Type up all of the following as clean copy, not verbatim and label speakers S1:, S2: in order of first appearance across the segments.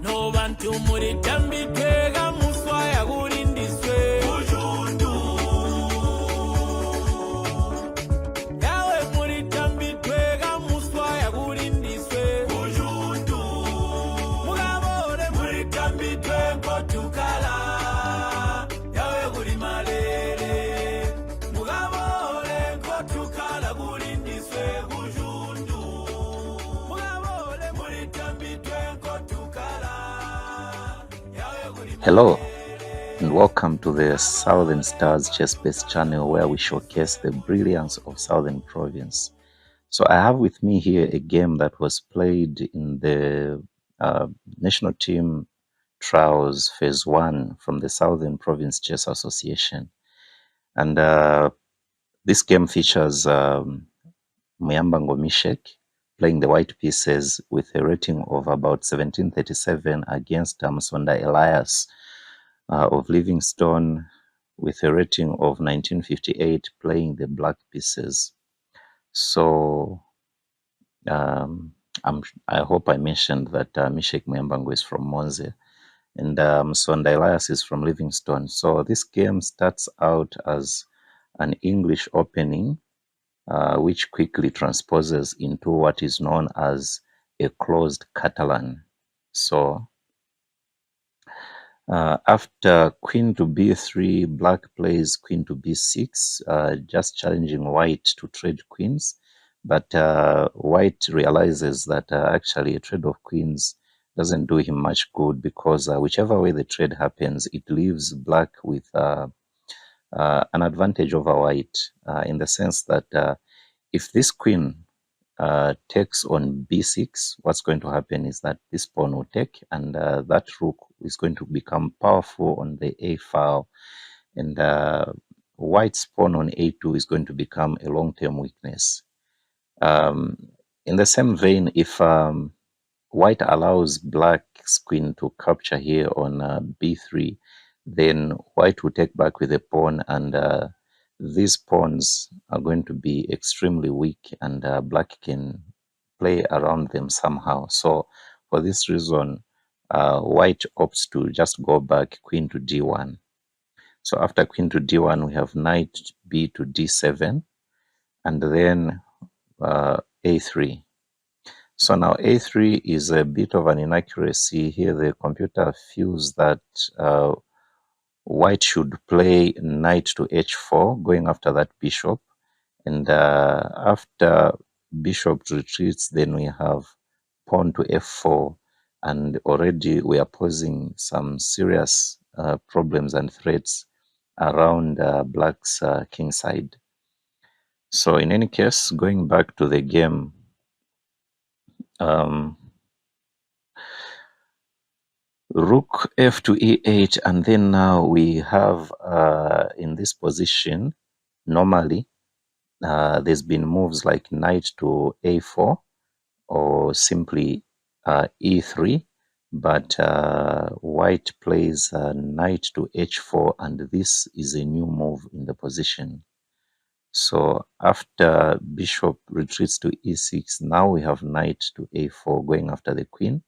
S1: no bantu muri tambitega muswaya gurindiswe ujundu yawe muri tambitega muswaya gurindiswe ujundu mugabore muri tambitego tukala yawe guri malere mugabore go tukala gurindiswe ujundu mugabore muri tambitego tukala.
S2: Hello and welcome to the Southern Stars Chess-Based channel, where we showcase the brilliance of Southern Province. So I have with me here a game that was played in the national team trials phase 1 from the Southern Province Chess Association. And this game features Muyambango Misheck playing the white pieces with a rating of about 1737 against Misheck Elias of Livingstone with a rating of 1958 playing the black pieces. So I hope I mentioned that Misheck Muyambango is from Monze and Misheck Elias is from Livingstone. So this game starts out as an English opening which quickly transposes into what is known as a closed Catalan. So after queen to b3, black plays queen to b6, just challenging white to trade queens. But white realizes that actually a trade of queens doesn't do him much good, because whichever way the trade happens, it leaves black with an advantage over white, in the sense that if this queen takes on b6, what's going to happen is that this pawn will take, and that rook is going to become powerful on the a file, and white's pawn on a2 is going to become a long-term weakness. In the same vein, if white allows black's queen to capture here on b3, then white will take back with a pawn, and these pawns are going to be extremely weak, and black can play around them somehow. So for this reason, white opts to just go back queen to d1. So after queen to d1, we have knight b to d7, and then a3. So now a3 is a bit of an inaccuracy here. The computer feels that white should play knight to h4, going after that bishop, and after bishop retreats, then we have pawn to f4, and already we are posing some serious problems and threats around black's kingside. So in any case, going back to the game, rook f to e8, and then now we have in this position, normally there's been moves like knight to a4 or simply e3, but white plays knight to h4, and this is a new move in the position. So after bishop retreats to e6, now we have knight to a4 going after the queen,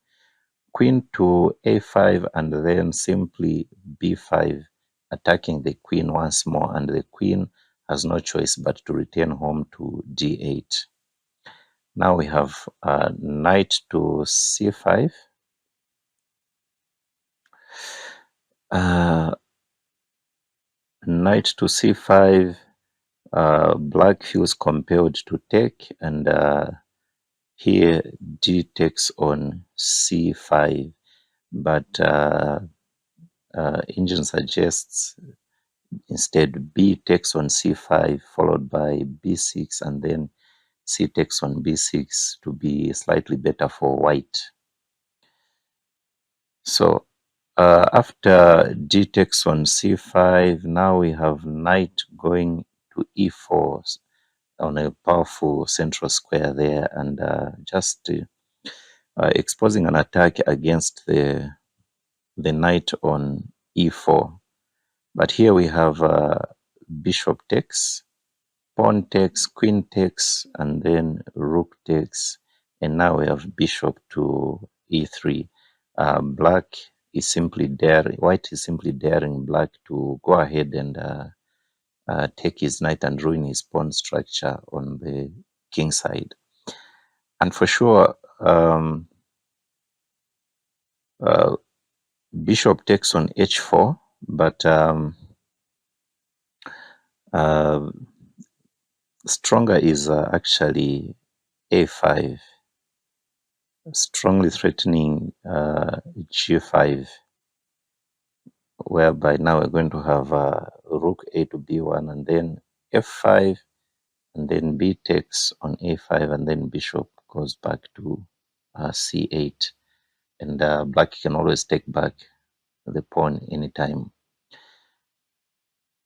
S2: queen to a5, and then simply b5, attacking the queen once more, and the queen has no choice but to return home to d8. Now we have knight to c5, knight to c5, black feels compelled to take, and here d takes on c5, but engine suggests instead b takes on c5 followed by b6, and then c takes on b6 to be slightly better for white. So after d takes on c5, now we have knight going to e4 on a powerful central square there, and just exposing an attack against the knight on e4. But here we have bishop takes, pawn takes, queen takes, and then rook takes, and now we have bishop to e3. Black is simply daring, white is simply daring black to go ahead and take his knight and ruin his pawn structure on the king side. And for sure, bishop takes on h4, but stronger is actually a5, strongly threatening g5, whereby now we're going to have rook a to b1, and then f5, and then b takes on a5, and then bishop goes back to c8, and black can always take back the pawn anytime.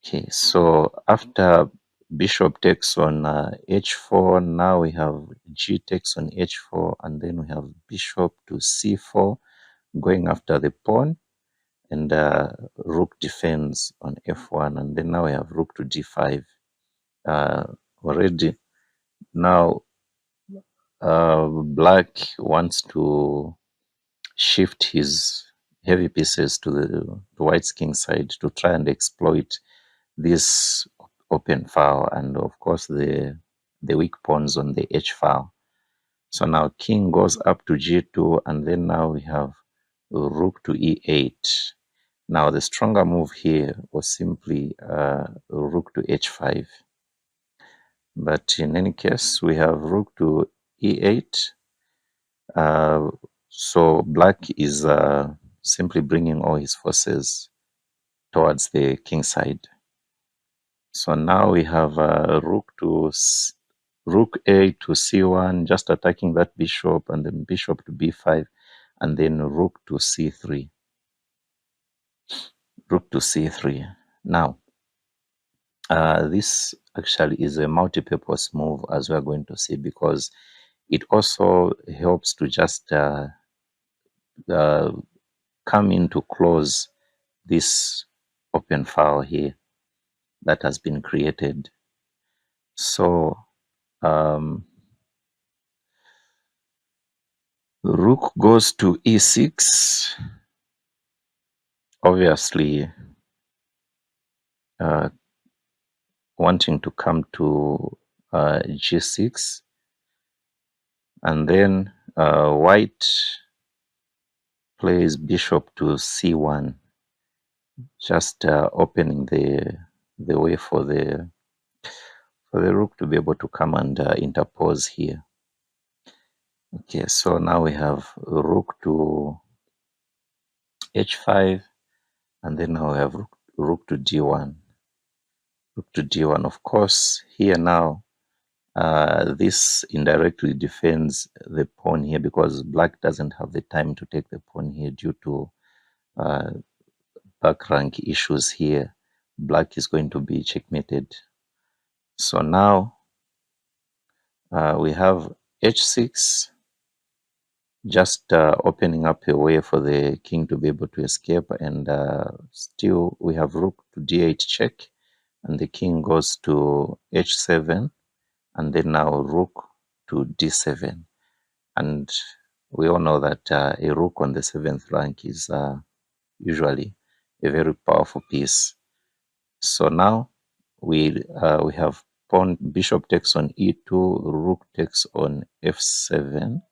S2: Okay, so after bishop takes on h4, now we have g takes on h4, and then we have bishop to c4 going after the pawn, and rook defends on f1, and then now we have rook to d5. Already now black wants to shift his heavy pieces to the white's king side to try and exploit this open file, and of course the weak pawns on the h file. So now king goes up to g2, and then now we have rook to e8. Now the stronger move here was simply rook to h5, but in any case we have rook to e8. So black is simply bringing all his forces towards the king side. So now we have rook a to c1, just attacking that bishop, and then bishop to b5, and then rook to c3. Rook to c3. Now, this actually is a multi-purpose move, as we are going to see, because it also helps to just come in to close this open file here that has been created. So rook goes to e6, obviously wanting to come to g6, and then white plays bishop to c1, just opening the way for the rook to be able to come and interpose here. Okay, so now we have rook to h5, and then now we have rook to d1. Rook to d1. Of course, here now, this indirectly defends the pawn here, because black doesn't have the time to take the pawn here due to back rank issues here. Black is going to be checkmated. So now we have h6, just opening up a way for the king to be able to escape, and still we have rook to d8 check, and the king goes to h7, and then now rook to d7. And we all know that a rook on the 7th rank is usually a very powerful piece. So now we have pawn, bishop takes on e2, rook takes on f7.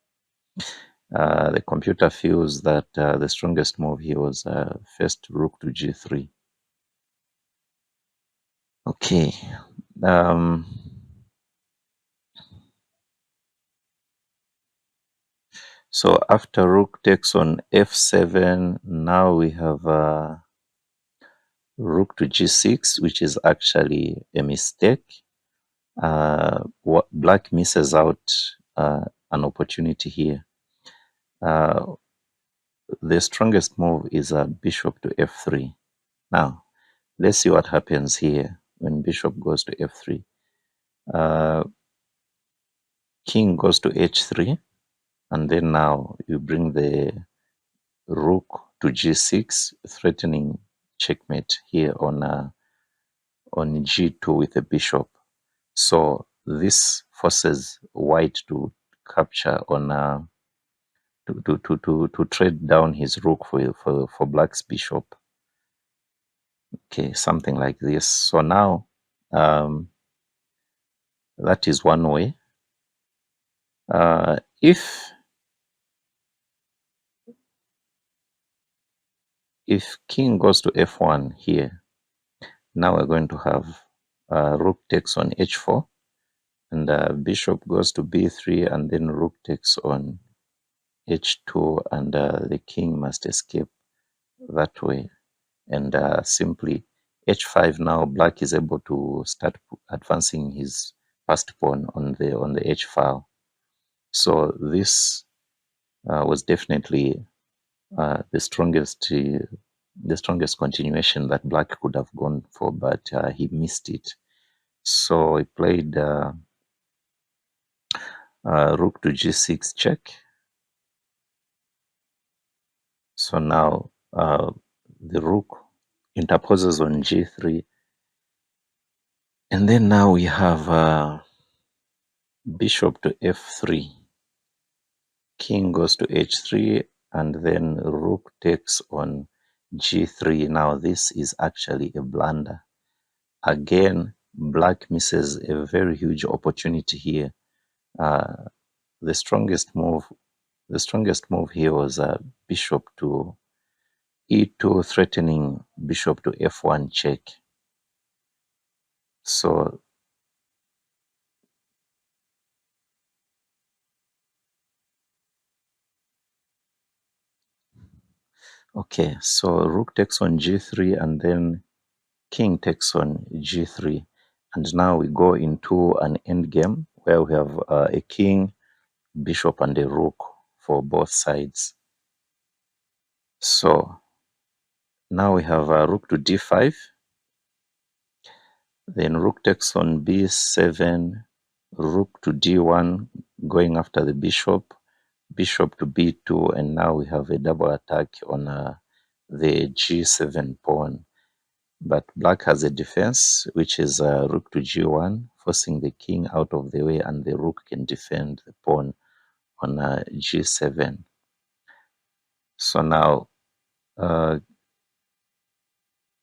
S2: The computer feels that the strongest move here was first rook to g3. Okay. So after rook takes on f7, now we have rook to g6, which is actually a mistake. What black misses out an opportunity here. The strongest move is bishop to f3. Now, let's see what happens here when bishop goes to f3. King goes to h3, and then now you bring the rook to g6, threatening checkmate here on g2 with the bishop. So this forces white to capture on to trade down his rook for black's bishop. Okay, something like this. So now that is one way. If king goes to f1 here, now we're going to have rook takes on h4, and bishop goes to b3, and then rook takes on h2, and the king must escape that way. And simply h5, now black is able to start advancing his first pawn on the h file. So this was definitely the strongest continuation that black could have gone for, but he missed it. So he played rook to g6 check. So now the rook interposes on g3, and then now we have bishop to f3, king goes to h3, and then rook takes on g3. Now this is actually a blunder. Again, black misses a very huge opportunity here. The strongest move here was bishop to e2, threatening bishop to f1 check. So okay, so rook takes on g3, and then king takes on g3, and now we go into an endgame where we have a king, bishop, and a rook for both sides. So now we have rook to d5, then rook takes on b7, rook to d1, going after the bishop, bishop to b2, and now we have a double attack on the g7 pawn. But black has a defense, which is rook to g1, forcing the king out of the way, and the rook can defend the pawn on g7. So now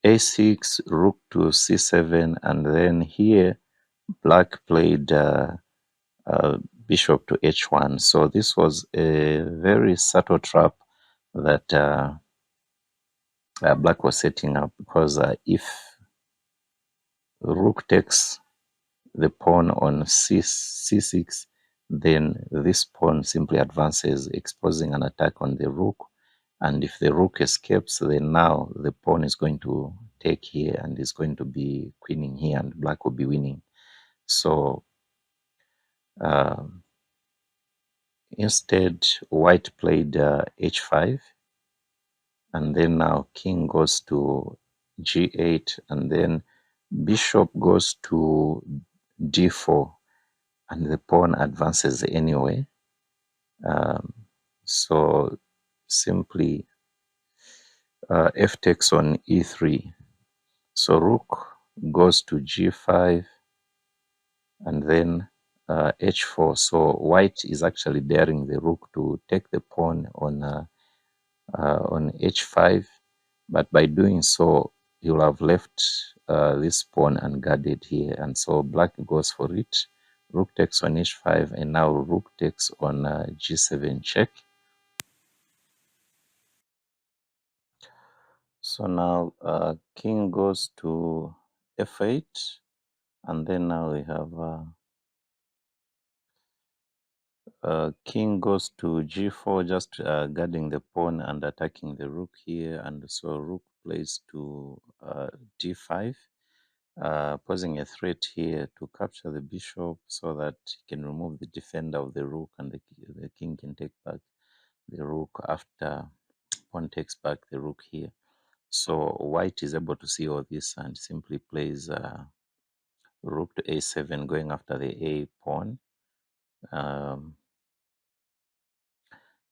S2: a6, rook to c7, and then here black played bishop to h1. So this was a very subtle trap that black was setting up, because if rook takes the pawn on c6, then this pawn simply advances, exposing an attack on the rook. And if the rook escapes, then now the pawn is going to take here and is going to be queening here, and black will be winning. So instead, white played h5, and then now king goes to g8, and then bishop goes to d4, and the pawn advances anyway. So simply f takes on e3. So rook goes to g5, and then h4. So white is actually daring the rook to take the pawn on h5, but by doing so, you'll have left this pawn unguarded here, and so black goes for it. Rook takes on h5, and now rook takes on g7 check. So now king goes to f8, and then now we have king goes to g4, just guarding the pawn and attacking the rook here, and so rook plays to d5, posing a threat here to capture the bishop so that he can remove the defender of the rook, and the king can take back the rook after pawn takes back the rook here. So white is able to see all this and simply plays rook to a7, going after the a pawn.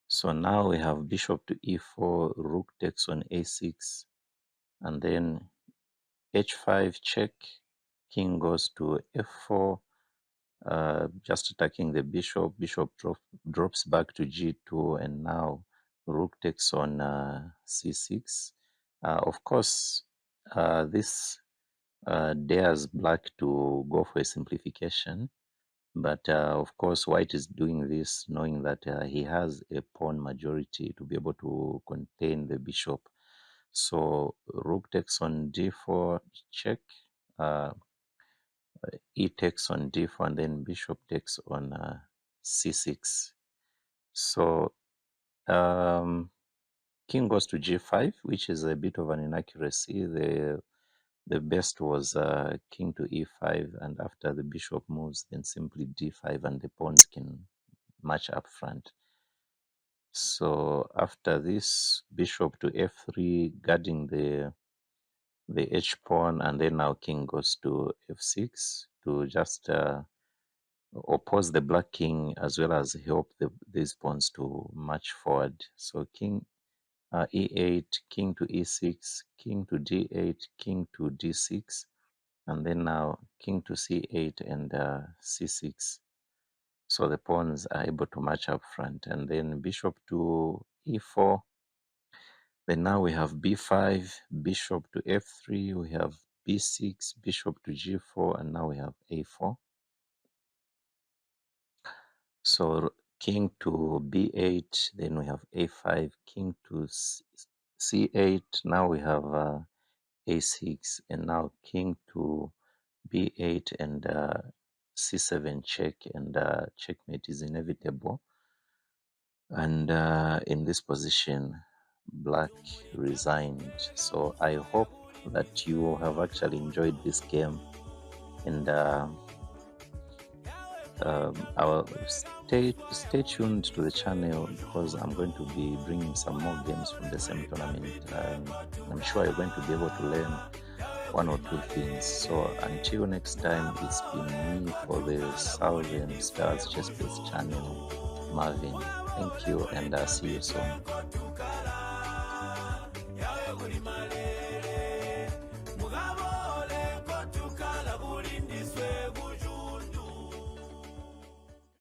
S2: So now we have bishop to e4, rook takes on a6, and then h5 check, king goes to f4, just attacking the bishop. Bishop drops back to g2, and now rook takes on c6. Of course, this dares black to go for a simplification, but of course white is doing this knowing that he has a pawn majority to be able to contain the bishop. So rook takes on d4, check, e takes on d4, and then bishop takes on c6. So king goes to g5, which is a bit of an inaccuracy. The best was king to e5, and after the bishop moves, then simply d5, and the pawns can match up front. So after this, bishop to f3, guarding the h pawn, and then now king goes to f6 to just oppose the black king, as well as help these pawns to match forward. So king e8, king to e6, king to d8, king to d6, and then now king to c8 and c6. So the pawns are able to match up front, and then bishop to e4. Then now we have b5, bishop to f3, we have b6, bishop to g4, and now we have a4. So king to b8, then we have a5, king to c8, now we have a6, and now king to b8 and c7 check, and checkmate is inevitable. And in this position, black resigned. So I hope that you have actually enjoyed this game, and I'll stay tuned to the channel, because I'm going to be bringing some more games from the same tournament. I'm sure you're going to be able to learn one or two things. So until next time, it's been me for the Southern Stars Chess-Based channel, Marvin. Thank you, and see you soon.